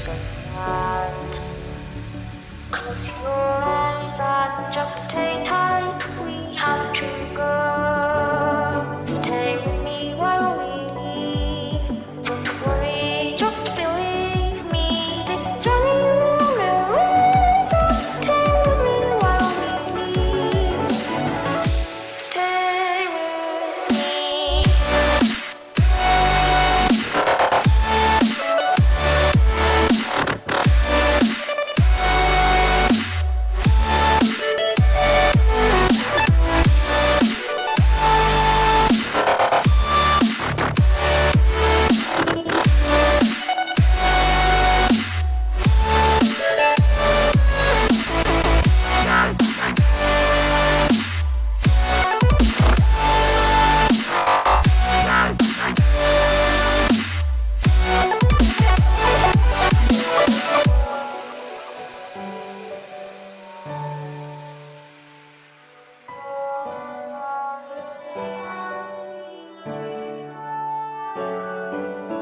and close your eyes and just stay tight. We have to go. Stay with me while we leave. Don't worry, just believe me. This journey will relieve us. Stay with me while we leave. Stay with me.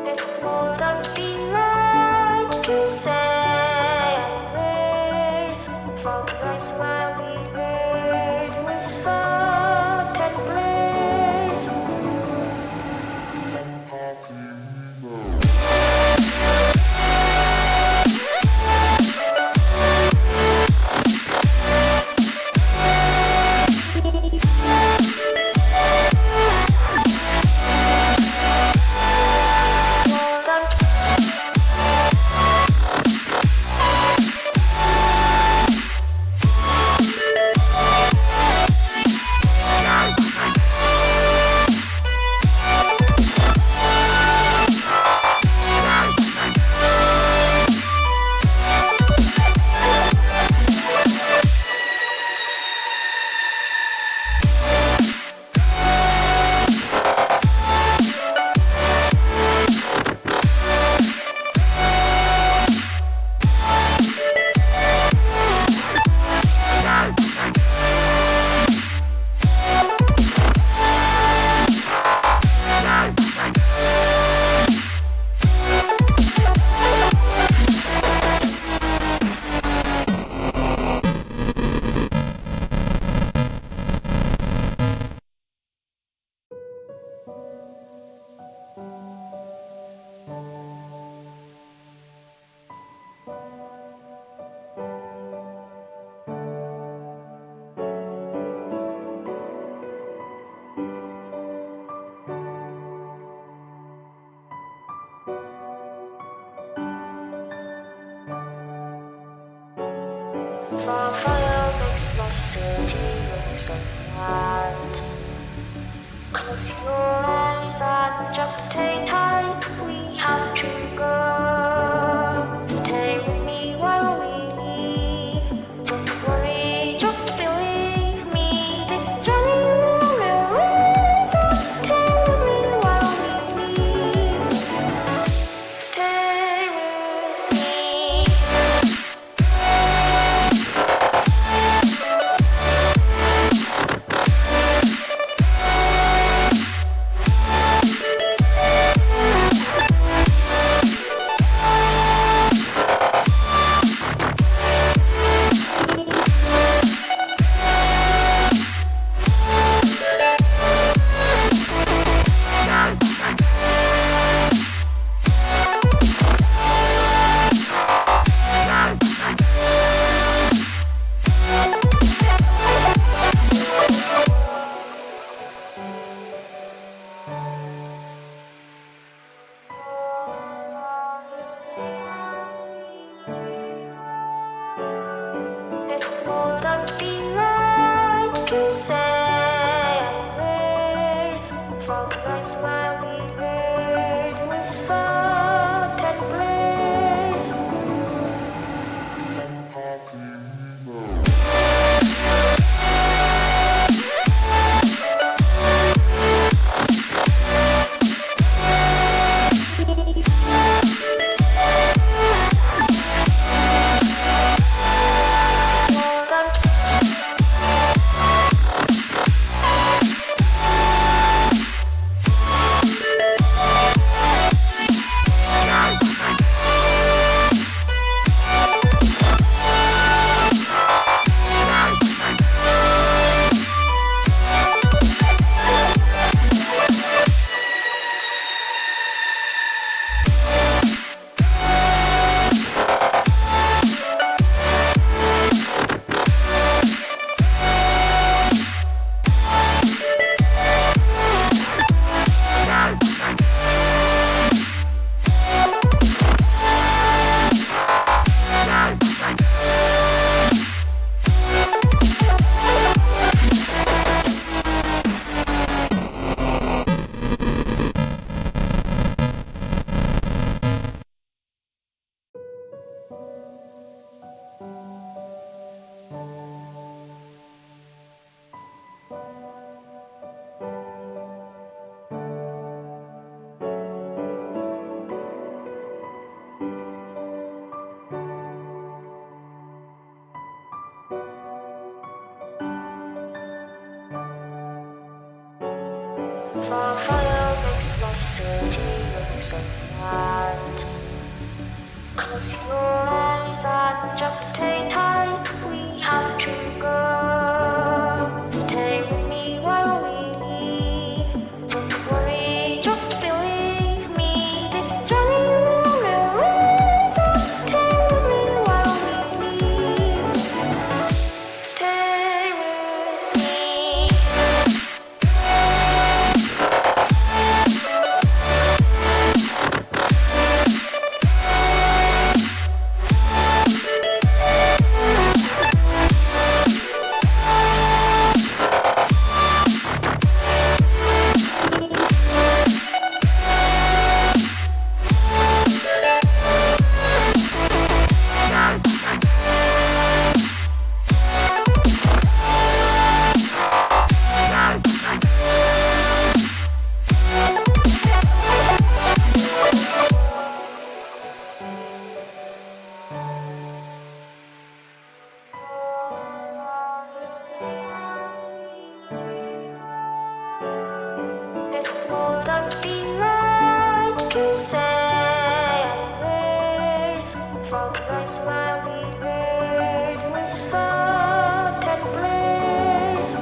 It wouldn't be right to say this for place where we live with certain bliss. For fire makes the city look so bright. Close your eyes and just stay tight. We have to go. Stay with me while we leave. Don't worry, just believe me. This journey will relieve us. Stay with me while we leave. Stay with me. It wouldn't be right to say this for place where we live with certain bliss. Wouldn't Close your eyes and just stay tight. We have to go. Stay with me while we leave. Don't worry, just believe me. This journey will relieve us. Stay with me while we leave. Stay with me. It wouldn't be right to say anyways, for the place where we live with certain blaze.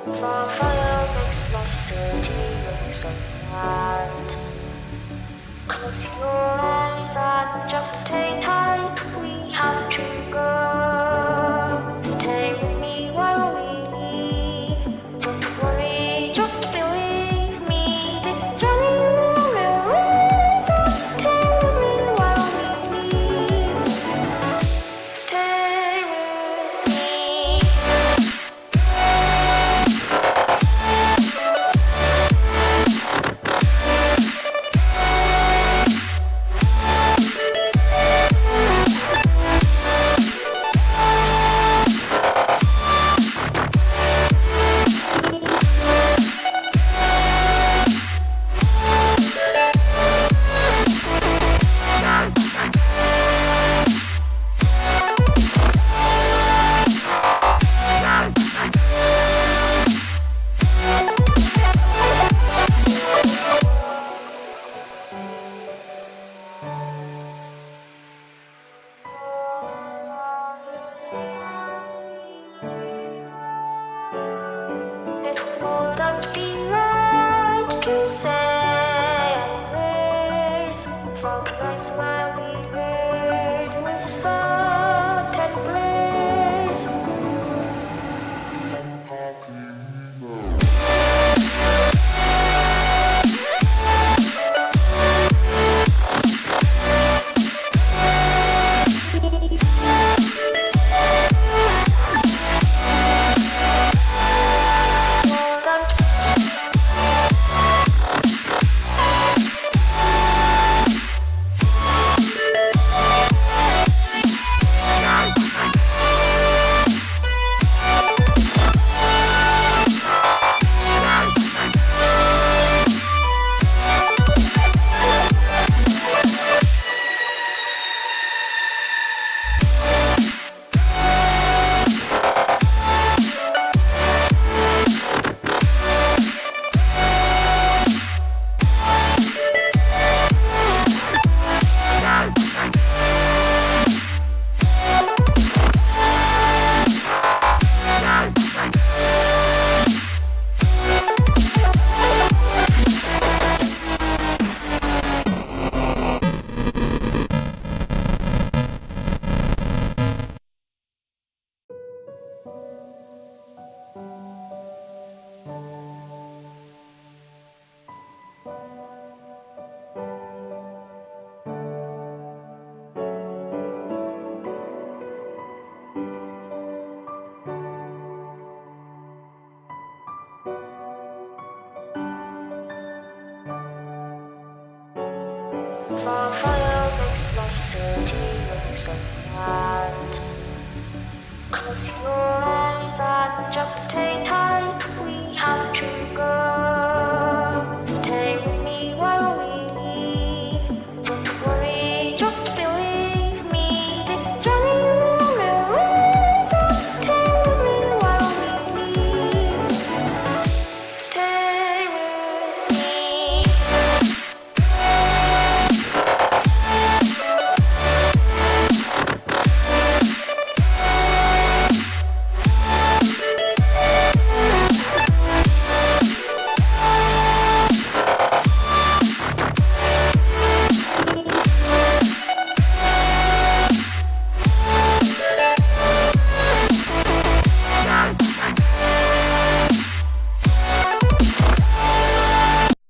For fire makes the city look so bright. Close your eyes and just stay tight. We have to go. Stay with me while we leave. Don't worry, just believe me. This journey will relieve us. Stay with me while we leave. Stay with me. The fire makes the city look so bright. Close your eyes and just stay tight.